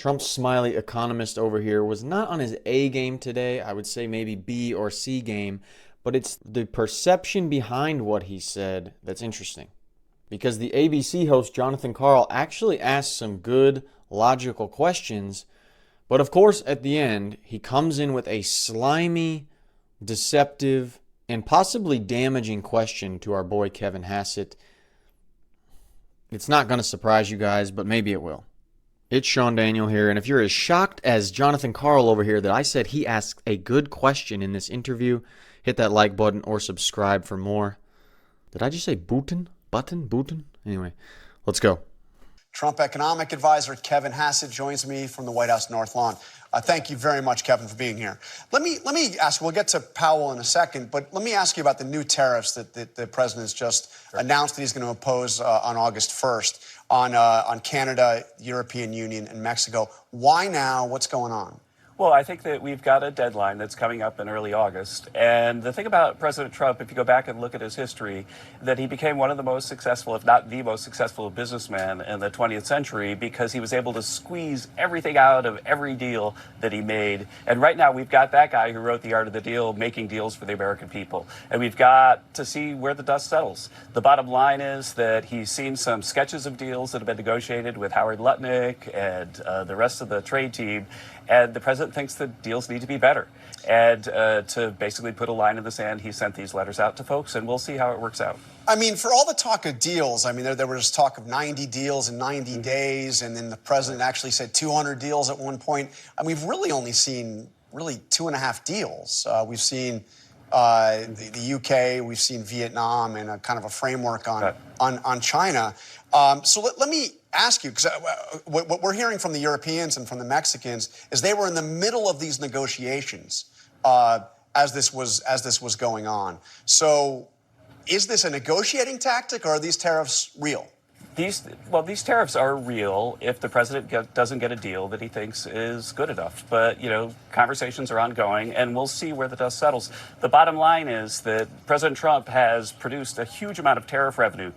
Trump's smiley economist over here was not on his A game today. I would say maybe B or C game, but it's the perception behind what he said that's interesting. Because the ABC host Jonathan Karl actually asked some good, logical questions, but of course, at the end, he comes in with a slimy, deceptive, and possibly damaging question to our boy Kevin Hassett. It's not going to surprise you guys, but maybe it will. It's itsSeanDaniel here, and if you're as shocked as Jonathan Karl over here that I said he asked a good question in this interview, hit that like button or subscribe for more. Did I just say button? Button? Anyway, let's go. Trump economic advisor Kevin Hassett joins me from the White House North Lawn. Thank you very much, Kevin, for being here. Let me ask, we'll get to Powell in a second, but let me ask you about the new tariffs that the president's just announced that he's going to impose on August 1st on Canada, European Union, and Mexico. Why now? What's going on? Well, I think that we've got a deadline that's coming up in early August. And the thing about President Trump, if you go back and look at his history, that he became one of the most successful, if not the most successful businessman in the 20th century because he was able to squeeze everything out of every deal that he made. And right now we've got that guy who wrote The Art of the Deal, making deals for the American people. And we've got to see where the dust settles. The bottom line is that he's seen some sketches of deals that have been negotiated with Howard Lutnick and the rest of the trade team. And the president thinks the deals need to be better. And to basically put a line in the sand, he sent these letters out to folks, and we'll see how it works out. I mean, for all the talk of deals, I mean, there was talk of 90 deals in 90 days, and then the president actually said 200 deals at one point. And we've really only seen 2.5 deals. We've seen the UK, we've seen Vietnam, and a kind of a framework on China. So let me ask you, because what we're hearing from the Europeans and from the Mexicans is they were in the middle of these negotiations as this was going on. So is this a negotiating tactic, or are these tariffs real? These tariffs are real if the president doesn't get a deal that he thinks is good enough. But, conversations are ongoing, and we'll see where the dust settles. The bottom line is that President Trump has produced a huge amount of tariff revenue.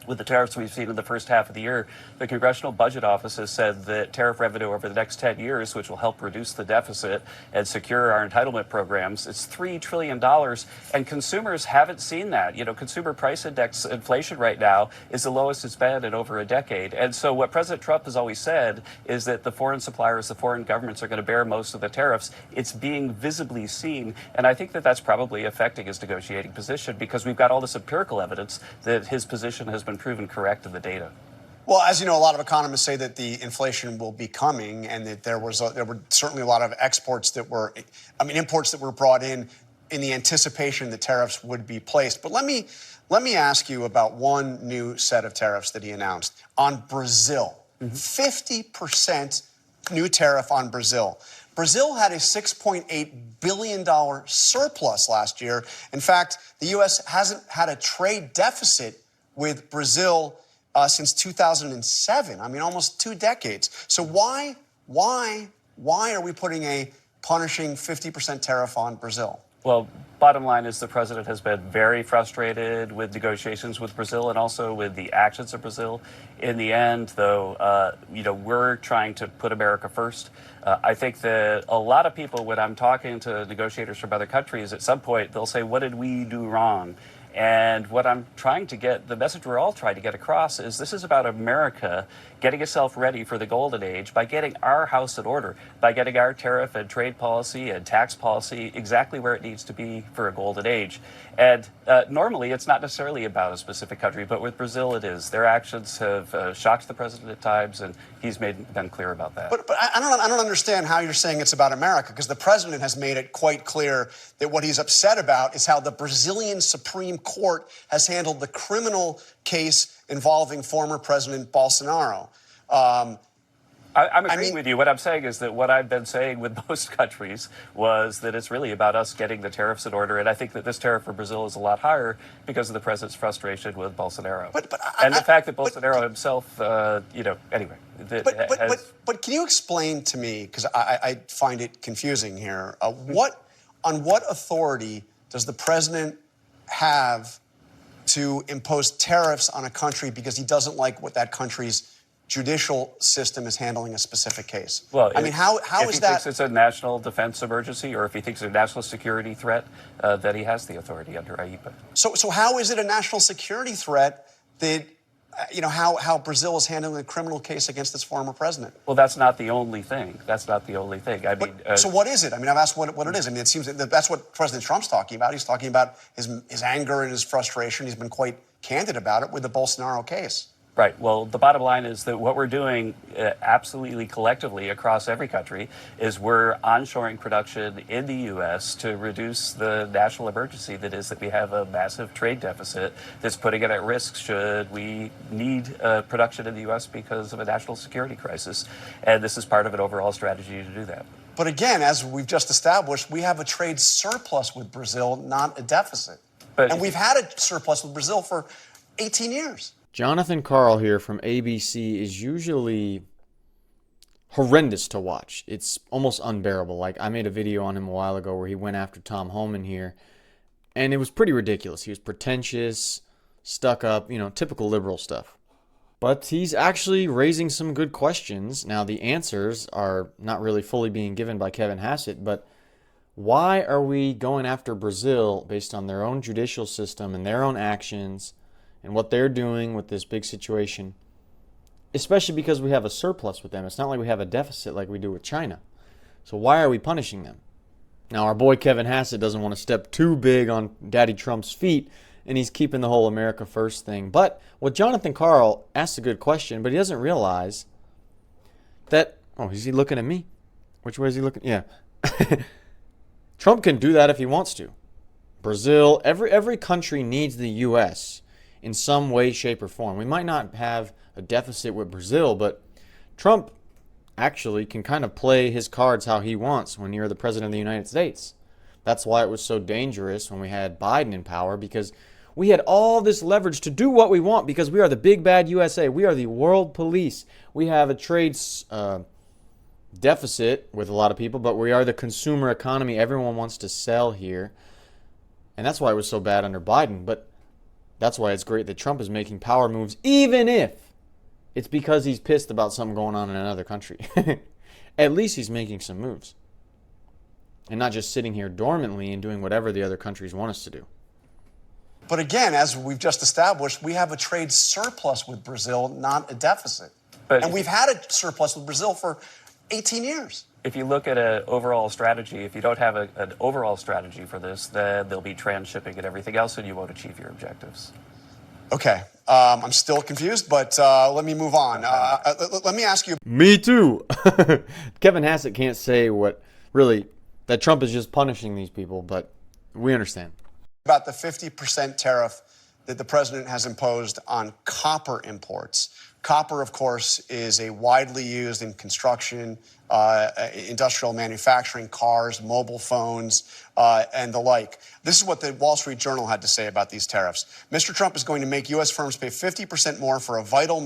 With the tariffs we've seen in the first half of the year, the Congressional Budget Office has said that tariff revenue over the next 10 years, which will help reduce the deficit and secure our entitlement programs, it's $3 trillion. And consumers haven't seen that. Consumer price index inflation right now is the lowest it's been in over a decade. And so what President Trump has always said is that the foreign suppliers, the foreign governments are going to bear most of the tariffs. It's being visibly seen. And I think that that's probably affecting his negotiating position because we've got all this empirical evidence that his position has been proven correct in the data. Well, as you know, a lot of economists say that the inflation will be coming, and that there were certainly a lot of imports that were brought in the anticipation that tariffs would be placed. But let me ask you about one new set of tariffs that he announced on Brazil. 50% new tariff on Brazil. Brazil had a $6.8 billion surplus last year. In fact, the U.S. hasn't had a trade deficit with Brazil since 2007. I mean, almost 2 decades. So why are we putting a punishing 50% tariff on Brazil? Well, bottom line is the president has been very frustrated with negotiations with Brazil and also with the actions of Brazil. In the end, though, we're trying to put America first. I think that a lot of people, when I'm talking to negotiators from other countries, at some point they'll say, what did we do wrong? And what I'm trying to get, the message we're all trying to get across is this is about America getting itself ready for the golden age by getting our house in order, by getting our tariff and trade policy and tax policy exactly where it needs to be for a golden age. And normally it's not necessarily about a specific country, but with Brazil it is. Their actions have shocked the president at times, and he's been clear about that. But I don't understand how you're saying it's about America, because the president has made it quite clear that what he's upset about is how the Brazilian Supreme Court has handled the criminal case involving former President Bolsonaro. I'm agreeing with you. What I'm saying is that what I've been saying with most countries was that it's really about us getting the tariffs in order. And I think that this tariff for Brazil is a lot higher because of the president's frustration with Bolsonaro. And the fact that Bolsonaro himself, anyway. But can you explain to me, because I find it confusing here, on what authority does the president have to impose tariffs on a country because he doesn't like what that country's judicial system is handling a specific case. Well, I mean, how if is he that? thinks it's a national defense emergency, or if he thinks it's a national security threat, that he has the authority under IEPA. So how is it a national security threat that, how Brazil is handling a criminal case against its former president? Well, that's not the only thing. That's not the only thing. I mean, So what is it? I mean, I've asked what it is. I mean, it seems that that's what President Trump's talking about. He's talking about his anger and his frustration. He's been quite candid about it with the Bolsonaro case. Right. Well, the bottom line is that what we're doing absolutely collectively across every country is we're onshoring production in the U.S. to reduce the national emergency that is that we have a massive trade deficit that's putting it at risk should we need production in the U.S. because of a national security crisis. And this is part of an overall strategy to do that. But again, as we've just established, we have a trade surplus with Brazil, not a deficit. And we've had a surplus with Brazil for 18 years. Jonathan Karl here from ABC is usually horrendous to watch. It's almost unbearable. Like, I made a video on him a while ago where he went after Tom Homan here, and it was pretty ridiculous. He was pretentious, stuck up, typical liberal stuff. But he's actually raising some good questions. Now, the answers are not really fully being given by Kevin Hassett, but why are we going after Brazil based on their own judicial system and their own actions and what they're doing with this big situation, especially because we have a surplus with them? It's not like we have a deficit like we do with China. So why are we punishing them? Now, our boy Kevin Hassett doesn't want to step too big on Daddy Trump's feet, and he's keeping the whole America First thing. But what Jonathan Karl asked a good question, but he doesn't realize that, is he looking at me? Which way is he looking? Yeah. Trump can do that if he wants to. Brazil, every country needs the U.S. in some way, shape, or form. We might not have a deficit with Brazil, but Trump actually can kind of play his cards how he wants when you're the president of the United States. That's why it was so dangerous when we had Biden in power, because we had all this leverage to do what we want because we are the big bad USA. We are the world police. We have a trade deficit with a lot of people, but we are the consumer economy. Everyone wants to sell here. And that's why it was so bad under Biden. But that's why it's great that Trump is making power moves, even if it's because he's pissed about something going on in another country. At least he's making some moves. And not just sitting here dormantly and doing whatever the other countries want us to do. But again, as we've just established, we have a trade surplus with Brazil, not a deficit. And we've had a surplus with Brazil for 18 years. If you look at an overall strategy, if you don't have an overall strategy for this, then there'll be transshipping and everything else, and you won't achieve your objectives. Okay. I'm still confused, but let me move on. Let me ask you. Me too. Kevin Hassett can't say that Trump is just punishing these people, but we understand. About the 50% tariff that the president has imposed on copper imports. Copper, of course, is a widely used in construction, industrial manufacturing, cars, mobile phones, and the like. This is what the Wall Street Journal had to say about these tariffs. Mr. Trump is going to make U.S. firms pay 50% more for a vital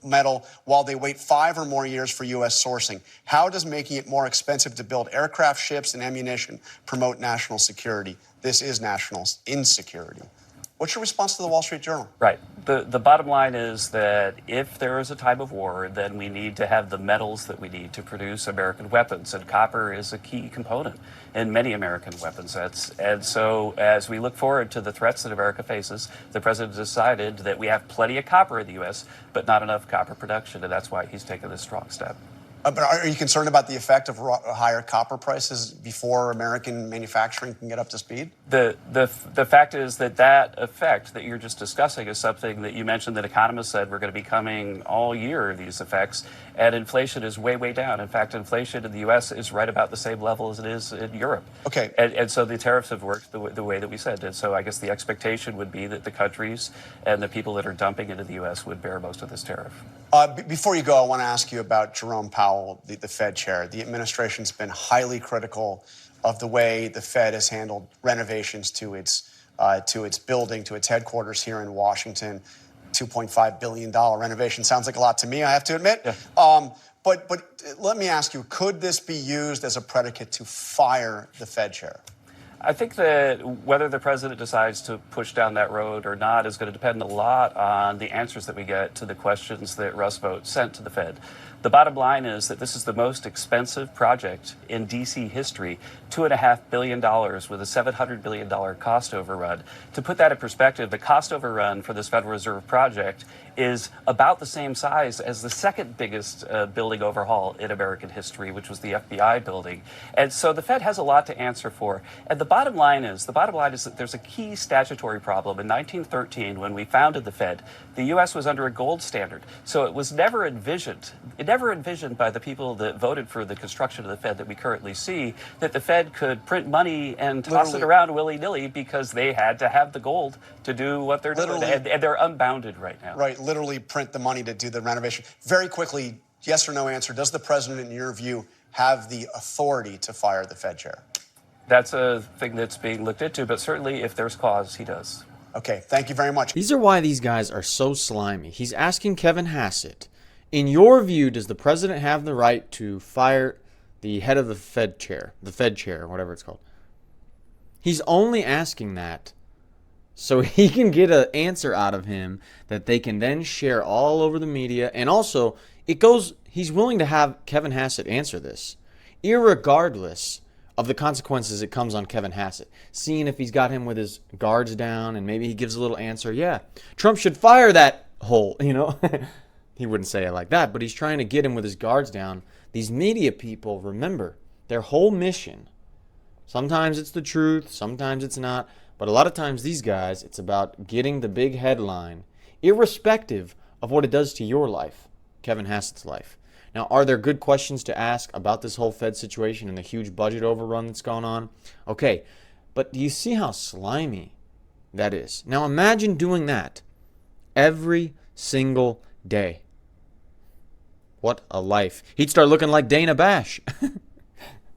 metal while they wait 5 or more years for U.S. sourcing. How does making it more expensive to build aircraft, ships, and ammunition promote national security? This is national insecurity. What's your response to the Wall Street Journal? Right. The bottom line is that if there is a time of war, then we need to have the metals that we need to produce American weapons. And copper is a key component in many American weapon sets. And so as we look forward to the threats that America faces, the president decided that we have plenty of copper in the U.S., but not enough copper production. And that's why he's taken this strong step. But are you concerned about the effect of higher copper prices before American manufacturing can get up to speed? The fact is that effect that you're just discussing is something that you mentioned that economists said were going to be coming all year, these effects, and inflation is way, way down. In fact, inflation in the U.S. is right about the same level as it is in Europe. Okay. And so the tariffs have worked the way that we said. And so I guess the expectation would be that the countries and the people that are dumping into the U.S. would bear most of this tariff. Before you go, I want to ask you about Jerome Powell, the Fed chair. The administration's been highly critical of the way the Fed has handled renovations to its building, to its headquarters here in Washington. $2.5 billion renovation sounds like a lot to me, I have to admit. Yeah. But let me ask you, could this be used as a predicate to fire the Fed chair? I think that whether the president decides to push down that road or not is going to depend a lot on the answers that we get to the questions that Russ Vought sent to the Fed. The bottom line is that this is the most expensive project in D.C. history, $2.5 billion with a $700 billion cost overrun. To put that in perspective, the cost overrun for this Federal Reserve project is about the same size as the second biggest building overhaul in American history, which was the FBI building. And so the Fed has a lot to answer for. And the bottom line is that there's a key statutory problem. In 1913, when we founded the Fed, the U.S. was under a gold standard. So it was never envisioned by the people that voted for the construction of the Fed that we currently see, that the Fed could print money and toss it around willy-nilly because they had to have the gold to do what they're doing. And they're unbounded right now. Right, literally print the money to do the renovation. Very quickly, yes or no answer. Does the president, in your view, have the authority to fire the Fed chair? That's a thing that's being looked into, but certainly if there's cause, he does. Okay, thank you very much. These are why these guys are so slimy. He's asking Kevin Hassett, in your view, does the president have the right to fire the head of the Fed chair, or whatever it's called? He's only asking that so he can get an answer out of him that they can then share all over the media. And also, he's willing to have Kevin Hassett answer this, irregardless of the consequences it comes on Kevin Hassett. Seeing if he's got him with his guards down and maybe he gives a little answer. Yeah, Trump should fire that hole, He wouldn't say it like that, but he's trying to get him with his guards down. These media people, remember, their whole mission, sometimes it's the truth, sometimes it's not, but a lot of times these guys, it's about getting the big headline, irrespective of what it does to your life, Kevin Hassett's life. Now, are there good questions to ask about this whole Fed situation and the huge budget overrun that's gone on? Okay, but do you see how slimy that is? Now, imagine doing that every single day. What a life. He'd start looking like Dana Bash.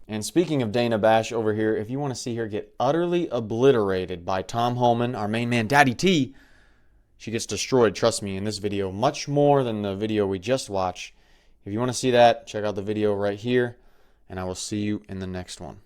And speaking of Dana Bash over here, if you want to see her get utterly obliterated by Tom Homan, our main man, Daddy T, she gets destroyed, trust me, in this video, much more than the video we just watched. If you want to see that, check out the video right here, and I will see you in the next one.